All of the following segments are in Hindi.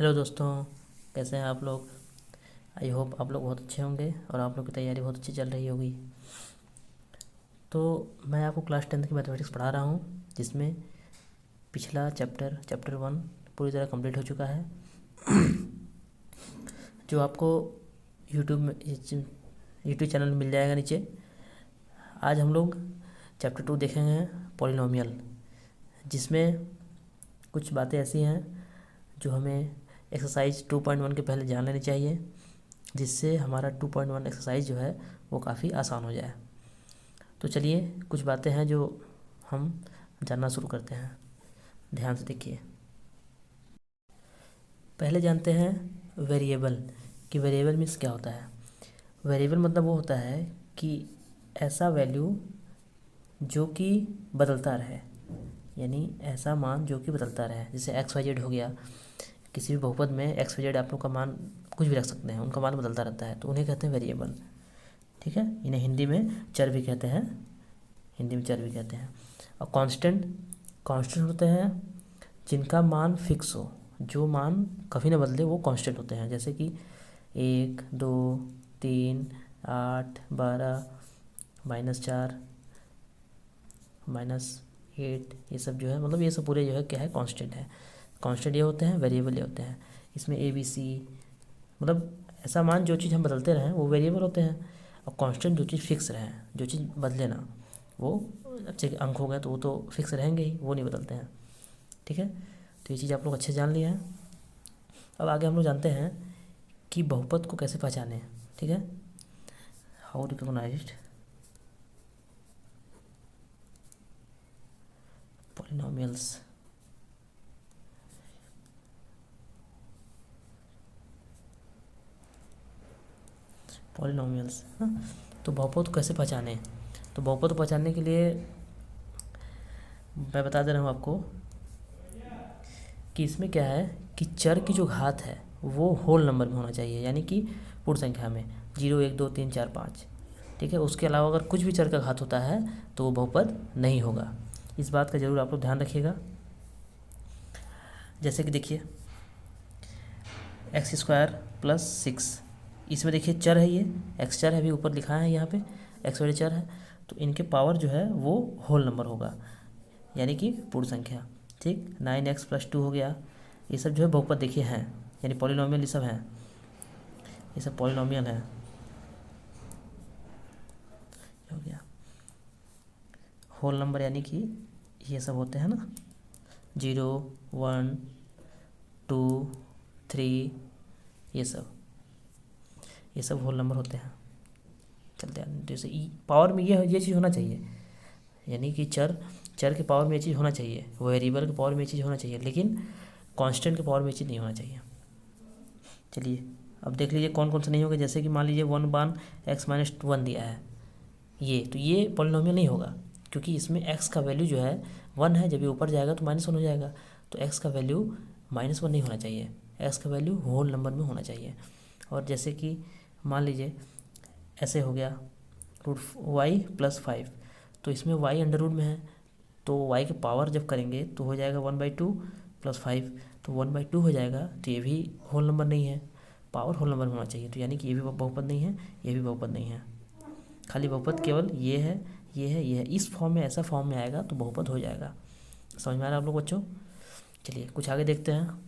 हेलो दोस्तों, कैसे हैं आप लोग। आई होप आप लोग बहुत अच्छे होंगे और आप लोग की तैयारी बहुत अच्छी चल रही होगी। तो मैं आपको क्लास 10th की मैथमेटिक्स पढ़ा रहा हूँ, जिसमें पिछला चैप्टर 1 पूरी तरह कंप्लीट हो चुका है, जो आपको यूट्यूब में यूट्यूब चैनल में मिल जाएगा नीचे। आज हम लोग चैप्टर 2 देखेंगे, पॉलिनोमियल, जिसमें कुछ बातें ऐसी हैं जो हमें एक्सरसाइज 2.1 के पहले जान लेनी चाहिए, जिससे हमारा 2.1 एक्सरसाइज जो है वो काफ़ी आसान हो जाए। तो चलिए कुछ बातें हैं जो हम जानना शुरू करते हैं, ध्यान से देखिए। पहले जानते हैं वेरिएबल, कि वेरिएबल मीन्स क्या होता है। वेरिएबल मतलब वो होता है कि ऐसा वैल्यू जो कि बदलता रहे, यानी ऐसा मान जो कि बदलता रहे। जैसे एक्स वाई जेड हो गया, किसी भी बहुपद में एक्स वाई जेड आप लोग का मान कुछ भी रख सकते हैं, उनका मान बदलता रहता है, तो उन्हें कहते हैं वेरिएबल। ठीक है, इन्हें हिंदी में चर भी कहते हैं, हिंदी में चर भी कहते हैं। और कांस्टेंट, कांस्टेंट होते हैं जिनका मान फिक्स हो, जो मान कभी ना बदले, वो कांस्टेंट होते हैं। जैसे कि 1, 2, 3, 8, 12, -4, -8, ये सब जो है, मतलब ये सब पूरे जो है क्या है, कांस्टेंट है। कांस्टेंट ये होते हैं, वेरिएबल ये होते हैं। इसमें ए बी सी, मतलब ऐसा मान जो चीज़ हम बदलते रहें वो वेरिएबल होते हैं, और कांस्टेंट जो चीज़ फिक्स रहे, जो चीज़ बदले ना, वो अच्छे अंक हो गए तो वो तो फिक्स रहेंगे ही, वो नहीं बदलते हैं। ठीक है, तो ये चीज़ आप लोग अच्छे जान लिए हैं। अब आगे हम लोग जानते हैं कि बहुपद को कैसे पहचाने। ठीक है, हाउ रिकॉग्नाइज्ड पॉलिनोमियल्स। पॉलिनोमियल्स, हाँ, तो बहुपद को कैसे पहचाने। तो बहुपद को पहचानने के लिए मैं बता दे रहा हूँ आपको कि इसमें क्या है कि चर की जो घात है वो होल नंबर में होना चाहिए, यानी कि पूर्ण संख्या में, 0, 1, 2, 3, 4, 5। ठीक है, उसके अलावा अगर कुछ भी चर का घात होता है तो वो बहुपद नहीं होगा। इस बात का ज़रूर आप लोग ध्यान रखिएगा। जैसे कि देखिए x² + 6, इसमें देखिए चर है, ये x चर है, अभी ऊपर लिखा है यहाँ पे x वाले चर है, तो इनके पावर जो है वो होल नंबर होगा, यानी कि पूर्ण संख्या। ठीक, 9x + 2 हो गया, ये सब जो है बहुपद देखिए हैं, यानी पॉलिनोमियल ये सब हैं, ये सब पॉलिनोमियल हैं। हो गया होल नंबर, यानी कि ये सब होते हैं ना, 0, 1, 2, 3, ये सब होल नंबर होते हैं। चलते हैं जैसे पावर में ये चीज़ होना चाहिए, यानी कि चर चर के पावर में ये चीज़ होना चाहिए, वेरिएबल के पावर में ये चीज़ होना चाहिए, लेकिन कांस्टेंट के पावर में ये चीज़ नहीं होना चाहिए। चलिए अब देख लीजिए कौन कौन से नहीं होगा। जैसे कि मान लीजिए 1/x - 1 दिया है, ये पॉलिनोमियल नहीं होगा, क्योंकि इसमें x का वैल्यू जो है 1 है, जब ये ऊपर जाएगा तो -1 हो जाएगा, तो x का वैल्यू -1 नहीं होना चाहिए, x का वैल्यू होल नंबर में होना चाहिए। और जैसे कि मान लीजिए ऐसे हो गया y + 5, तो इसमें y अंडर रूट में है, तो y के पावर जब करेंगे तो हो जाएगा 1/2 + 5, तो 1/2 हो जाएगा, तो ये भी होल नंबर नहीं है, पावर होल नंबर में होना चाहिए, तो यानी कि ये भी बहुपद नहीं है, ये भी बहुपद नहीं है। खाली बहुपद केवल ये है, ये है, ये है, इस फॉर्म में, ऐसा फॉर्म में आएगा तो बहुपद हो जाएगा। समझ में आ रहा है आप लोग बच्चों। चलिए कुछ आगे देखते हैं।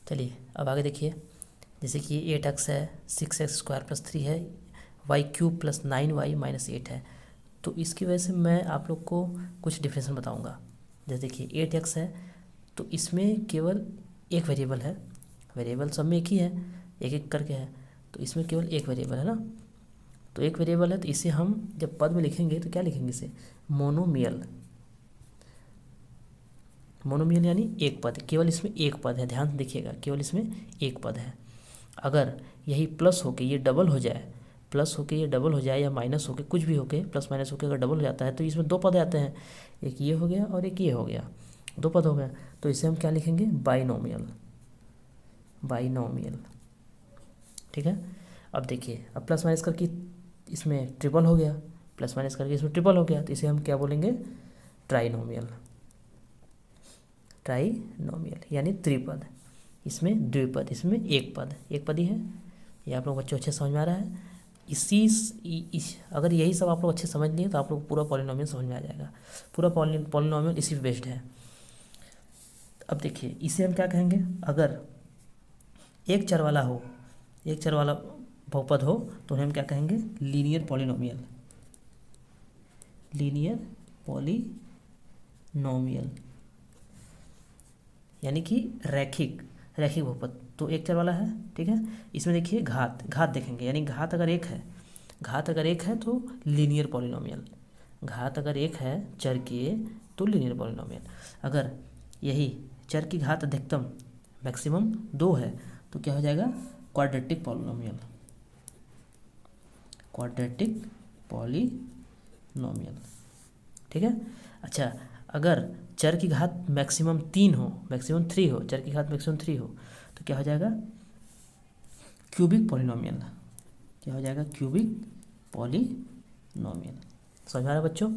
चलिए अब आगे देखिए, जैसे कि 8x है, 6x² + 3 है, y³ + 9y - 8 है, तो इसकी वजह से मैं आप लोग को कुछ डिफरेंस बताऊंगा। जैसे देखिए 8x है, तो इसमें केवल एक वेरिएबल है, वेरिएबल सब में एक ही है, एक एक करके है, तो इसमें केवल एक वेरिएबल है ना, तो एक वेरिएबल है, तो इसे हम जब पद में लिखेंगे तो क्या लिखेंगे, इसे मोनोमियल। मोनोमियल यानी एक पद, केवल इसमें एक पद है, ध्यान से देखिएगा, केवल इसमें एक पद है। अगर यही प्लस होके ये डबल हो जाए, प्लस होके ये डबल हो जाए, या माइनस होके कुछ भी होके, प्लस माइनस होके अगर डबल हो जाता है, तो इसमें दो पद आते हैं, एक ये हो गया और एक ये हो गया, दो पद हो गए, तो इसे हम क्या लिखेंगे, बाइनोमियल, बाइनोमियल। ठीक है, अब देखिए, अब प्लस माइनस करके इसमें ट्रिपल हो गया, प्लस माइनस करके इसमें ट्रिपल हो गया, तो इसे हम क्या बोलेंगे, ट्राइनोमियल, ट्राइनोमियल यानी त्रिपद। इसमें द्विपद, इसमें एक पद, एक पद ही है। ये आप लोग बच्चों अच्छे समझ में आ रहा है। अगर यही सब आप लोग अच्छे समझ लिए तो आप लोग पूरा पॉलिनोमियल समझ में आ जाएगा। पूरा पॉलिनोमियल इसी पे बेस्ड है। अब देखिए इसे हम क्या कहेंगे, अगर एक चर वाला हो, एक चर वाला बहुपद हो तो उन्हें हम क्या कहेंगे, लीनियर पॉलिनोमियल, लीनियर पॉलिनोमियल, यानी कि रैखिक बहुपद। तो एक चर वाला है, ठीक है। इसमें देखिए घात देखेंगे, यानी घात अगर एक है, घात अगर एक है तो लीनियर पॉलिनोमियल, घात अगर एक है चर की तो लीनियर पॉलिनोमियल। अगर यही चर की घात अधिकतम मैक्सिमम 2 है तो क्या हो जाएगा, क्वाड्रेटिक पॉलिनोमियल, क्वाड्रेटिक पॉलिनोमियल, ठीक है। अच्छा, अगर चर की घात मैक्सिमम 3 हो, मैक्सिमम 3 हो, चर की घात मैक्सिमम 3 हो तो क्या हो जाएगा, क्यूबिक पॉलिनोमियल, क्या हो जाएगा, क्यूबिक पॉलिनोमियल। समझ में आ रहा है बच्चों?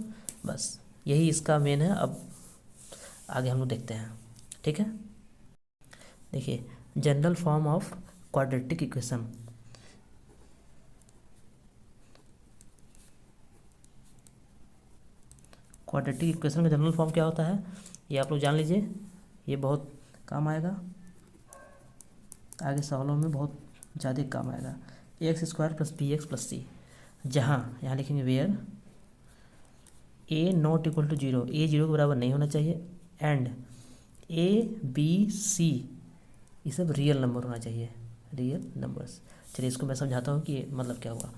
बस यही इसका मेन है। अब आगे हम लोग देखते हैं, ठीक है। देखिए general form of quadratic equation, quadratic equation का जनरल फॉर्म क्या होता है ये आप लोग जान लीजिए, ये बहुत काम आएगा, आगे सवालों में बहुत ज़्यादा काम आएगा। ax² + bx + c, जहाँ यहाँ लिखेंगे where a not equal to 0, a 0 के बराबर नहीं होना चाहिए, एंड a b c ये सब रियल नंबर होना चाहिए, रियल नंबर्स। चलिए इसको मैं समझाता हूँ कि ये मतलब क्या हुआ।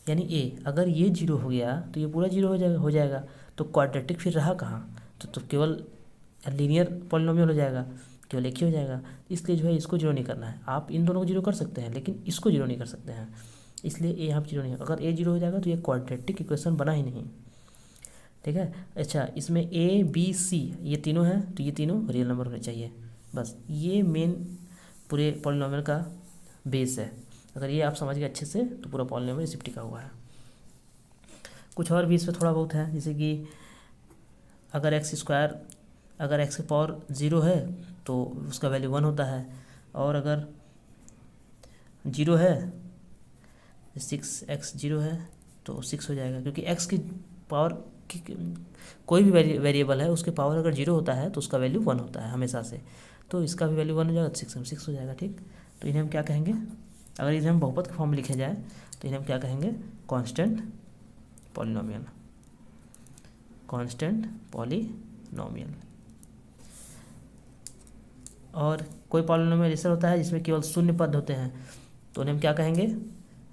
यानी a अगर ये 0 हो गया तो ये पूरा 0 हो जाएगा, तो क्वाड्रेटिक फिर रहा कहाँ, तो केवल लीनियर पॉलिनोमियल हो जाएगा, केवल एक ही हो जाएगा। इसलिए जो है इसको 0 नहीं करना है। आप इन दोनों को 0 कर सकते हैं लेकिन इसको 0 नहीं कर सकते हैं, इसलिए ए यहाँ पर 0 नहीं है। अगर a 0 हो जाएगा तो ये क्वाड्रेटिक इक्वेशन बना ही नहीं, ठीक है। अच्छा, इसमें a b c ये तीनों हैं तो ये तीनों रियल नंबर होने चाहिए। बस ये मेन पूरे पॉलिनोमियल का बेस है। अगर ये आप समझ गए अच्छे से तो पूरा पॉलिनोमियल इसी पे टिका हुआ है। कुछ और भी इस पर थोड़ा बहुत है, जैसे कि अगर x की पावर 0 है तो उसका वैल्यू 1 होता है, और अगर 0 है 6x 0 है तो 6 हो जाएगा, क्योंकि x की पावर कोई भी वेरिएबल है उसके पावर अगर 0 होता है तो उसका वैल्यू 1 होता है हमेशा से, तो इसका भी वैल्यू 1 हो जाएगा तो 6 हो जाएगा, ठीक। तो इन्हें हम क्या कहेंगे, अगर इन्हें हम बहुपद के फॉर्म में लिखे जाए तो इन्हें हम क्या कहेंगे, कांस्टेंट पॉलिनोमियल, कांस्टेंट पॉलिनोमियल। और कोई पॉलिनोमियल ऐसा होता है जिसमें केवल शून्य पद होते हैं तो उन्हें हम क्या कहेंगे,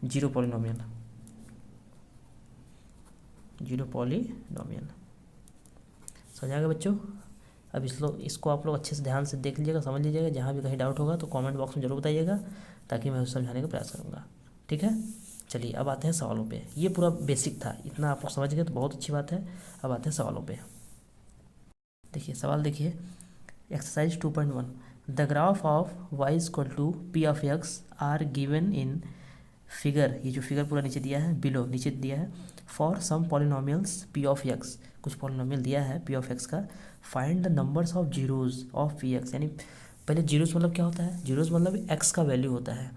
जीरो पॉलिनोमियल, जीरो पॉलिनोमियल। समझ आ गया बच्चों? अब इसको आप लोग अच्छे से ध्यान से देख लीजिएगा, समझ लीजिएगा। जहाँ भी कहीं डाउट होगा तो कमेंट बॉक्स में जरूर बताइएगा, ताकि मैं उसे समझाने का प्रयास करूँगा, ठीक है। चलिए अब आते हैं सवालों पे। ये पूरा बेसिक था, इतना आप लोग समझ गए तो बहुत अच्छी बात है। अब आते हैं सवालों पे। देखिए सवाल देखिए, exercise 2.1, the graph of y = p(x) are given in figure, ये जो फिगर पूरा नीचे दिया है, बिलो नीचे दिया है, फॉर सम पॉलिनोमियल्स p(x), कुछ पॉलिनोमियल दिया है p(x) का, find the numbers of zeros of p(x), यानी पहले जीरोज मतलब क्या होता है, जीरोज मतलब x का वैल्यू होता है,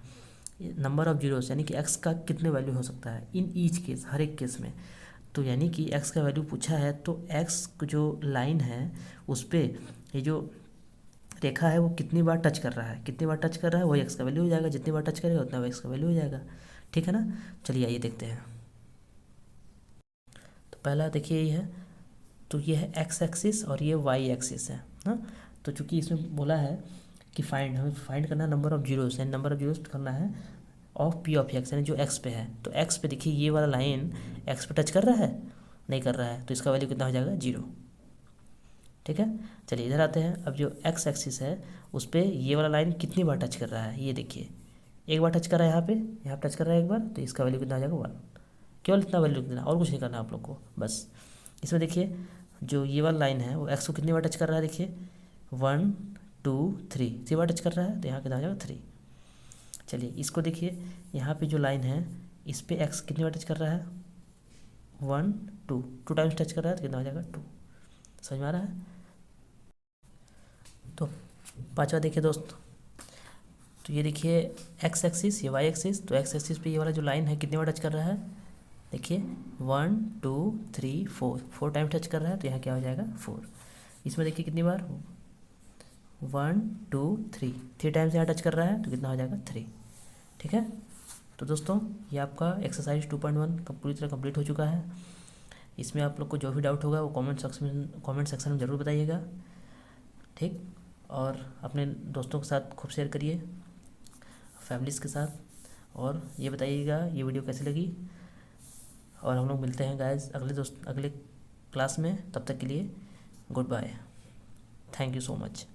नंबर ऑफ जीरोज यानी कि x का कितने वैल्यू हो सकता है इन ईच केस, हर एक केस में। तो यानी कि x का वैल्यू पूछा है तो x जो लाइन है उस पर ये जो रेखा है वो कितनी बार टच कर रहा है, कितनी बार टच कर रहा है वही x का वैल्यू हो जाएगा, जितनी बार टच करेगा उतना x का वैल्यू हो जाएगा, ठीक है ना। चलिए आइए देखते हैं। तो पहला देखिए ये है, तो ये है x एक्सिस और ये y एक्सिस है ना। तो चूंकि इसमें बोला है कि हमें फाइंड करना है नंबर ऑफ जीरोस, यानी नंबर ऑफ जीरोस करना है ऑफ p(x), यानी जो x पे है। तो x पे देखिए ये वाला लाइन x पे टच कर रहा है, नहीं कर रहा है, तो इसका वैल्यू कितना हो जाएगा, 0, ठीक है। चलिए इधर आते हैं। अब जो x एक्सिस है उस पर ये वाला लाइन कितनी बार टच कर रहा है, ये देखिए एक बार टच कर रहा है, यहाँ पे टच कर रहा है एक बार, तो इसका वैल्यू कितना हो जाएगा, 1, केवल इतना वैल्यू देना, और कुछ नहीं करना आप लोग को। बस इसमें देखिए जो ये वाला लाइन है वो x को कितनी बार टच कर रहा है, देखिए 1 2 3 3 बार टच कर रहा है, तो यहाँ कितना हो जाएगा 3। चलिए इसको देखिए, यहाँ पे जो लाइन है इस पे x कितनी बार टच कर रहा है, 1 2 टाइम्स टच कर रहा है, तो कितना हो जाएगा 2। समझ में आ रहा है? तो पांचवा देखिए दोस्त, तो ये देखिए एक्स एक्सिस, ये वाई एक्सिस, तो एक्स एक्सिस पे ये वाला जो लाइन है कितने बार टच कर रहा है, देखिए 1 2 3 4 टाइम टच कर रहा है, तो यहाँ क्या हो जाएगा 4। इसमें देखिए कितनी बार 1 2 3 टाइम्स यहाँ टच कर रहा है, तो कितना हो जाएगा 3। ठीक है, तो दोस्तों ये आपका एक्सरसाइज 2.1 पूरी तरह कंप्लीट हो चुका है। इसमें आप लोग को जो भी डाउट होगा वो कमेंट सेक्शन में ज़रूर बताइएगा। ठीक, और अपने दोस्तों के साथ खूब शेयर करिए, फैमिलीज़ के साथ, और ये बताइएगा ये वीडियो कैसी लगी। और हम लोग मिलते हैं गाइस अगले क्लास में। तब तक के लिए good bye, thank you so much.